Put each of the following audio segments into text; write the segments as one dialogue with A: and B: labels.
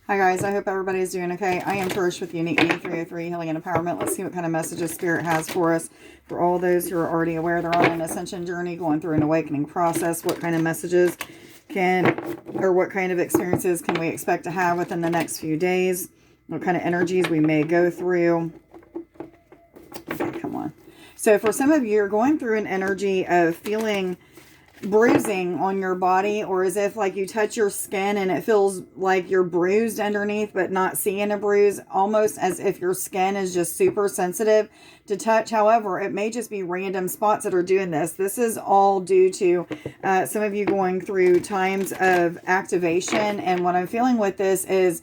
A: Hi guys, I hope everybody's doing okay. I am Trish with Unique Me 303 Healing and Empowerment. Let's see what kind of messages Spirit has for us. For all those who are already aware they're on an ascension journey, going through an awakening process, what kind of messages what kind of experiences can we expect to have within the next few days? What kind of energies we may go through. Okay, come on. So for some of you, you're going through an energy of feeling bruising on your body, or as if like you touch your skin and it feels like you're bruised underneath but not seeing a bruise, almost as if your skin is just super sensitive to touch. However, it may just be random spots that are doing this. This is all due to some of you going through times of activation, and what I'm feeling with this is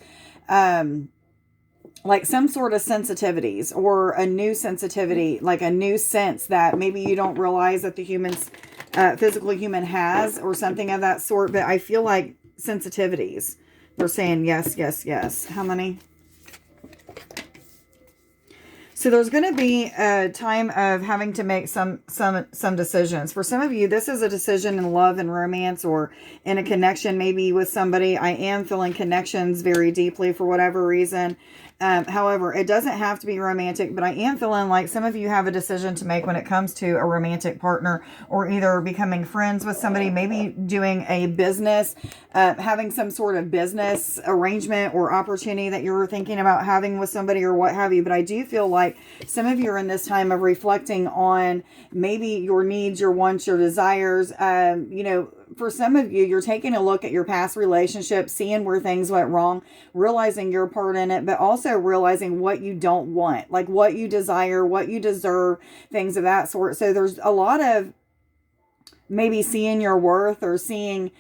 A: like some sort of sensitivities or a new sensitivity, like a new sense that maybe you don't realize that the physical human has, or something of that sort. But I feel like sensitivities. They're saying yes, yes, yes. How many? So there's going to be a time of having to make some decisions. For some of you, this is a decision in love and romance, or in a connection maybe with somebody. I am feeling connections very deeply for whatever reason. However, it doesn't have to be romantic, but I am feeling like some of you have a decision to make when it comes to a romantic partner, or either becoming friends with somebody, maybe doing a business, having some sort of business arrangement or opportunity that you're thinking about having with somebody, or what have you. But I do feel like some of you are in this time of reflecting on maybe your needs, your wants, your desires. For some of you, you're taking a look at your past relationship, seeing where things went wrong, realizing your part in it, but also realizing what you don't want, like what you desire, what you deserve, things of that sort. So there's a lot of maybe seeing your worth, or seeing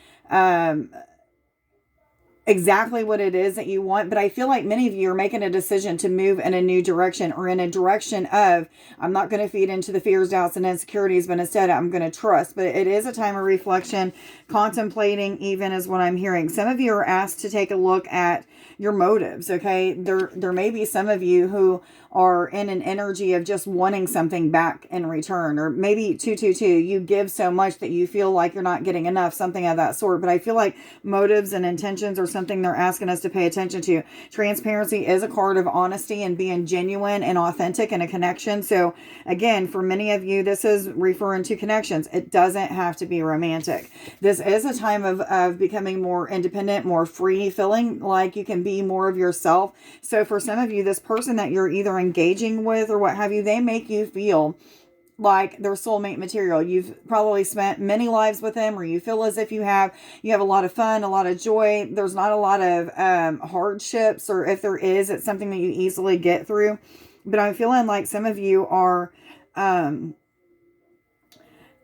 A: exactly what it is that you want. But I feel like many of you are making a decision to move in a new direction, or in a direction of, I'm not going to feed into the fears, doubts, and insecurities, but instead I'm going to trust. But it is a time of reflection, contemplating, even, is what I'm hearing. Some of you are asked to take a look at your motives. Okay, there may be some of you who are in an energy of just wanting something back in return, or maybe 222, you give so much that you feel like you're not getting enough, something of that sort. But I feel like motives and intentions are something they're asking us to pay attention to. Transparency is a card of honesty and being genuine and authentic in a connection. So again, for many of you, this is referring to connections. It doesn't have to be romantic. This is a time of becoming more independent, more free, feeling like you can be more of yourself. So for some of you, this person that you're either engaging with or what have you, they make you feel like they're soulmate material. You've probably spent many lives with them, or you feel as if you have a lot of fun, a lot of joy. There's not a lot of hardships, or if there is, it's something that you easily get through. But I'm feeling like some of you are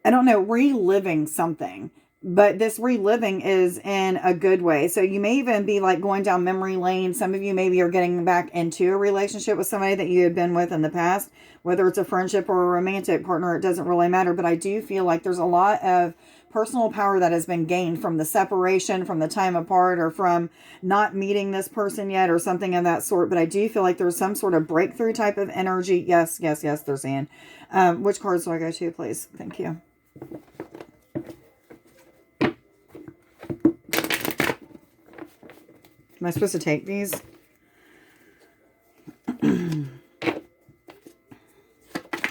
A: reliving something. But this reliving is in a good way. So you may even be like going down memory lane. Some of you maybe are getting back into a relationship with somebody that you had been with in the past, whether it's a friendship or a romantic partner, it doesn't really matter. But I do feel like there's a lot of personal power that has been gained from the separation, from the time apart, or from not meeting this person yet, or something of that sort. But I do feel like there's some sort of breakthrough type of energy. Yes, yes, yes, they're saying. Which cards do I go to, please? Thank you. Am I supposed to take these?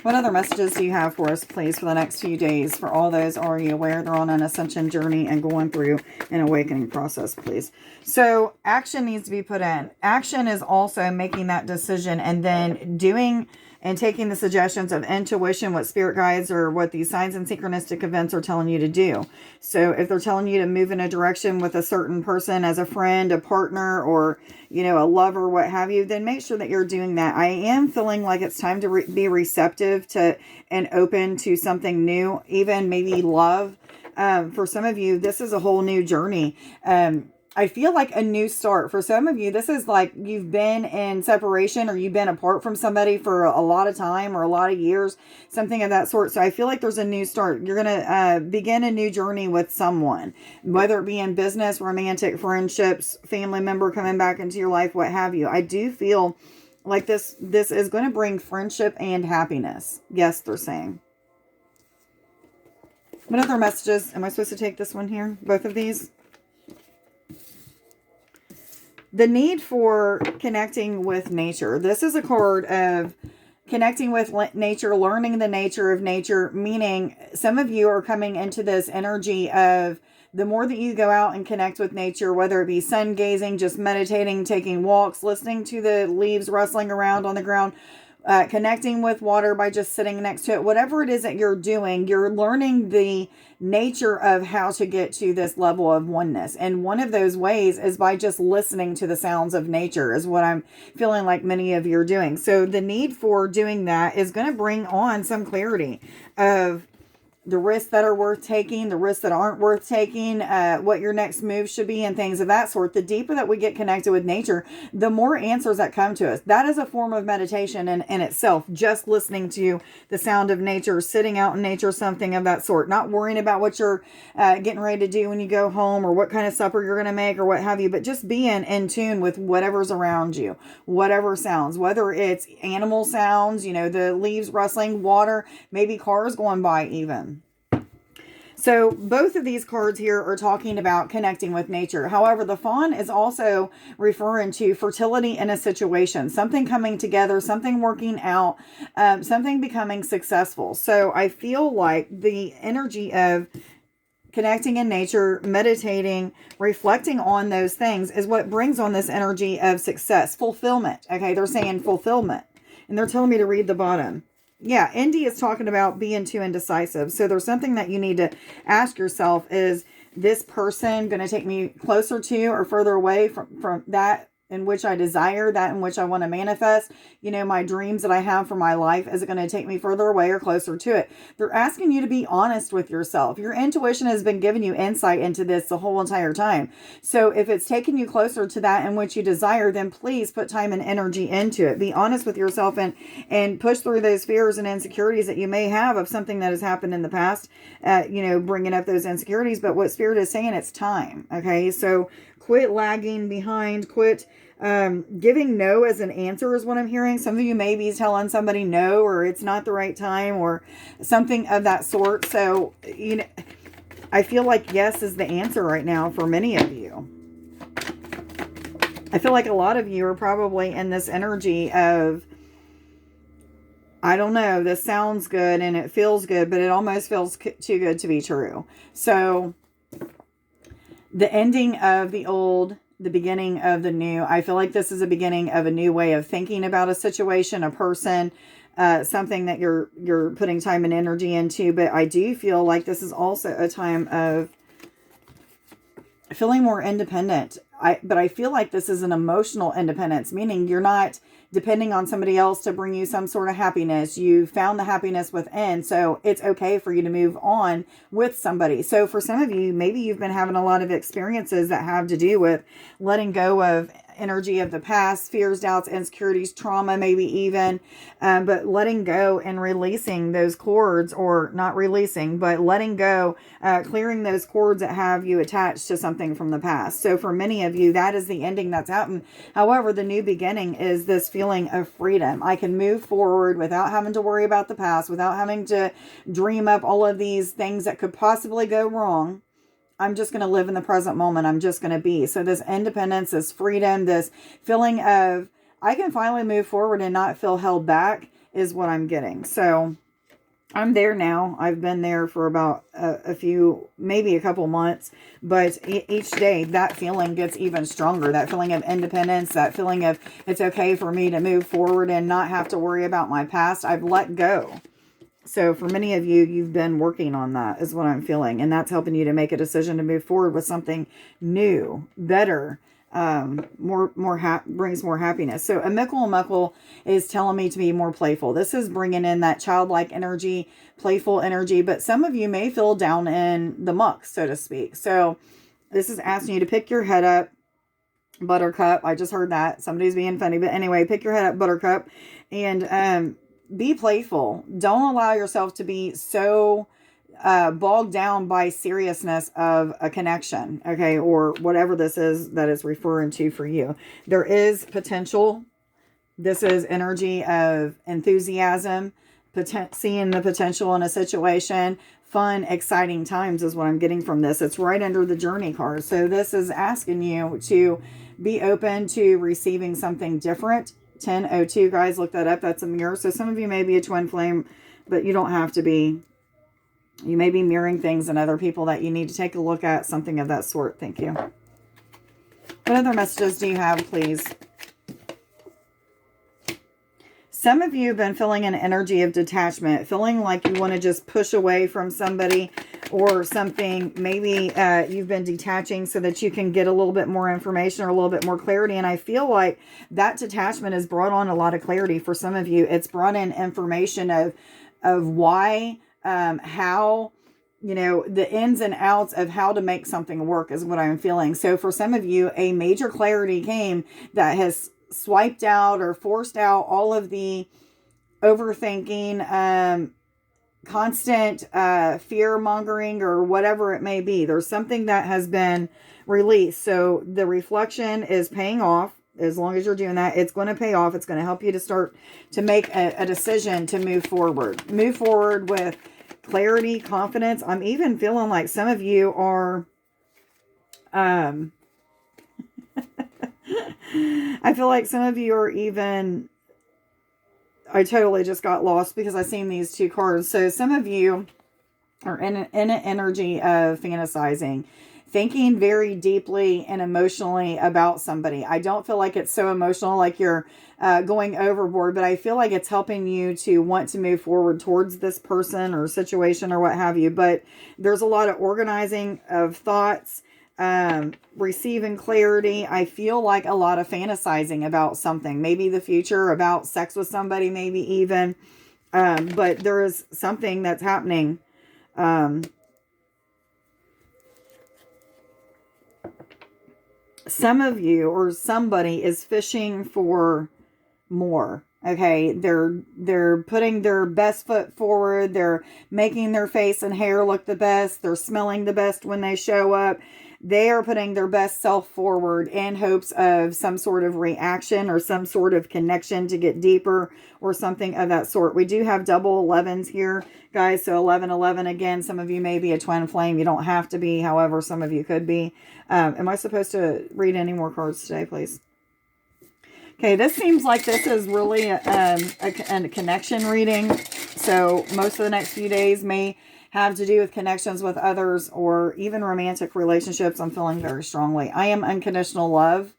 A: What other messages do you have for us, please, for the next few days? For all those already aware they're on an ascension journey and going through an awakening process, please. So action needs to be put in. Action is also making that decision, and then doing and taking the suggestions of intuition, what spirit guides or what these signs and synchronistic events are telling you to do. So if they're telling you to move in a direction with a certain person as a friend, a partner, or, a lover, what have you, then make sure that you're doing that. I am feeling like it's time to be receptive to and open to something new, even maybe love. For some of you, this is a whole new journey. I feel like a new start. For some of you, this is like you've been in separation, or you've been apart from somebody for a lot of time, or a lot of years, something of that sort. So I feel like there's a new start. You're going to begin a new journey with someone, whether it be in business, romantic, friendships, family member coming back into your life, what have you. I do feel like this is going to bring friendship and happiness. Yes, they're saying. What other messages? Am I supposed to take this one here? Both of these? The need for connecting with nature. This is a card of connecting with nature, learning the nature of nature, meaning some of you are coming into this energy of the more that you go out and connect with nature, whether it be sun gazing, just meditating, taking walks, listening to the leaves rustling around on the ground, connecting with water by just sitting next to it, whatever it is that you're doing, you're learning the nature of how to get to this level of oneness. And one of those ways is by just listening to the sounds of nature, is what I'm feeling like many of you are doing. So the need for doing that is going to bring on some clarity of the risks that are worth taking, the risks that aren't worth taking, what your next move should be, and things of that sort. The deeper that we get connected with nature, the more answers that come to us. That is a form of meditation in itself, just listening to the sound of nature, sitting out in nature, something of that sort. Not worrying about what you're getting ready to do when you go home, or what kind of supper you're going to make, or what have you, but just being in tune with whatever's around you, whatever sounds, whether it's animal sounds, the leaves rustling, water, maybe cars going by even. So both of these cards here are talking about connecting with nature. However, the fawn is also referring to fertility in a situation, something coming together, something working out, something becoming successful. So I feel like the energy of connecting in nature, meditating, reflecting on those things is what brings on this energy of success, fulfillment. Okay, they're saying fulfillment, and they're telling me to read the bottom. Yeah, Indy is talking about being too indecisive. So there's something that you need to ask yourself, is this person going to take me closer to or further away from that in which I desire, that in which I want to manifest, my dreams that I have for my life? Is it going to take me further away or closer to it? They're asking you to be honest with yourself. Your intuition has been giving you insight into this the whole entire time. So if it's taking you closer to that in which you desire, then please put time and energy into it. Be honest with yourself and push through those fears and insecurities that you may have of something that has happened in the past, bringing up those insecurities. But what Spirit is saying, it's time. Okay, so quit lagging behind, quit giving no as an answer is what I'm hearing. Some of you may be telling somebody no, or it's not the right time, or something of that sort. So, I feel like yes is the answer right now for many of you. I feel like a lot of you are probably in this energy of, I don't know, this sounds good and it feels good, but it almost feels too good to be true. So the ending of the old, the beginning of the new. I feel like this is a beginning of a new way of thinking about a situation, a person, something that you're putting time and energy into. But I do feel like this is also a time of feeling more independent. But I feel like this is an emotional independence, meaning you're not depending on somebody else to bring you some sort of happiness. You found the happiness within, so it's okay for you to move on with somebody. So for some of you, maybe you've been having a lot of experiences that have to do with letting go of energy of the past, fears, doubts, insecurities, trauma, maybe even, but letting go and releasing those cords, or not releasing, but letting go, clearing those cords that have you attached to something from the past. So for many of you, that is the ending that's happened. However, the new beginning is this feeling of freedom. I can move forward without having to worry about the past, without having to dream up all of these things that could possibly go wrong. I'm just going to live in the present moment. I'm just going to be. So this independence, this freedom, this feeling of I can finally move forward and not feel held back is what I'm getting. So I'm there now. I've been there for about a few, maybe a couple months, but each day that feeling gets even stronger. That feeling of independence, that feeling of it's okay for me to move forward and not have to worry about my past. I've let go. So for many of you, you've been working on that is what I'm feeling. And that's helping you to make a decision to move forward with something new, better, brings more happiness. So a Mikkel is telling me to be more playful. This is bringing in that childlike energy, playful energy. But some of you may feel down in the muck, so to speak. So this is asking you to pick your head up, Buttercup. I just heard that. Somebody's being funny. But anyway, pick your head up, Buttercup. And be playful. Don't allow yourself to be so bogged down by seriousness of a connection, okay, or whatever this is that it's referring to for you. There is potential. This is energy of enthusiasm, seeing the potential in a situation. Fun, exciting times is what I'm getting from this. It's right under the Journey card. So this is asking you to Be open to receiving something different. 1002, guys, look that up. That's a mirror. So some of you may be a twin flame, but you don't have to be. You may be mirroring things in other people that you need to take a look at, something of that sort. Thank you. What other messages do you have, please? Some of you have been feeling an energy of detachment, feeling like you want to just push away from somebody or something. Maybe you've been detaching so that you can get a little bit more information or a little bit more clarity. And I feel like that detachment has brought on a lot of clarity for some of you. It's brought in information of why, how, you know, the ins and outs of how to make something work is what I'm feeling. So for some of you, a major clarity came that has swiped out or forced out all of the overthinking, constant fear mongering, or whatever it may be. There's something that has been released. So the reflection is paying off. As long as you're doing that, it's going to pay off. It's going to help you to start to make a decision to move forward. Move forward with clarity, confidence. I'm even feeling like some of you are I feel like some of you are even, I totally just got lost because I seen these two cards. So some of you are in an energy of fantasizing, thinking very deeply and emotionally about somebody. I don't feel like it's so emotional, like you're going overboard, but I feel like it's helping you to want to move forward towards this person or situation or what have you. But there's a lot of organizing of thoughts, receiving clarity. I feel like a lot of fantasizing about something, maybe the future, about sex with somebody, maybe even, but there is something that's happening. Some of you or somebody is fishing for more. Okay, they're putting their best foot forward. They're making their face and hair look the best. They're smelling the best when they show up. They are putting their best self forward in hopes of some sort of reaction or some sort of connection to get deeper or something of that sort. We do have double 11s here, guys. So 1111 again. Some of you may be a twin flame. You don't have to be. However, some of you could be. Am I supposed to read any more cards today, please? Okay, this seems like this is really a connection reading. So most of the next few days may have to do with connections with others or even romantic relationships. I'm feeling very strongly. I am unconditional love.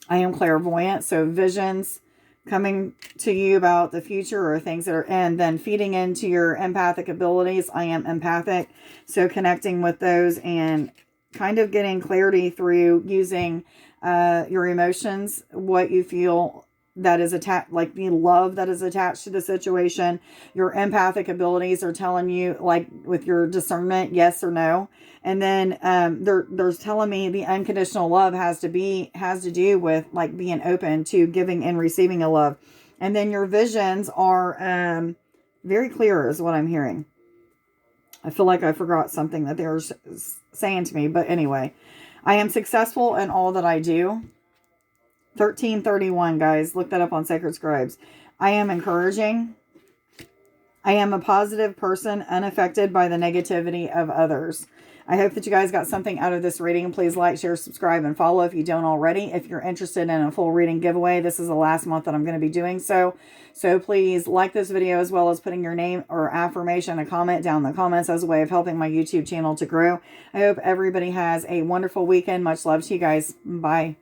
A: I am clairvoyant. So visions coming to you about the future or things that are, and then feeding into your empathic abilities. I am empathic. So connecting with those and kind of getting clarity through using your emotions, what you feel that is attached, like the love that is attached to the situation. Your empathic abilities are telling you, like with your discernment, yes or no. And then there's telling me the unconditional love has to do with like being open to giving and receiving a love. And then your visions are very clear is what I'm hearing. I feel like I forgot something that they were saying to me, but anyway, I am successful in all that I do. 1331, guys. Look that up on Sacred Scribes. I am encouraging. I am a positive person, unaffected by the negativity of others. I hope that you guys got something out of this reading. Please like, share, subscribe, and follow if you don't already. If you're interested in a full reading giveaway, this is the last month that I'm going to be doing so. So please like this video as well as putting your name or affirmation, a comment down in the comments as a way of helping my YouTube channel to grow. I hope everybody has a wonderful weekend. Much love to you guys. Bye.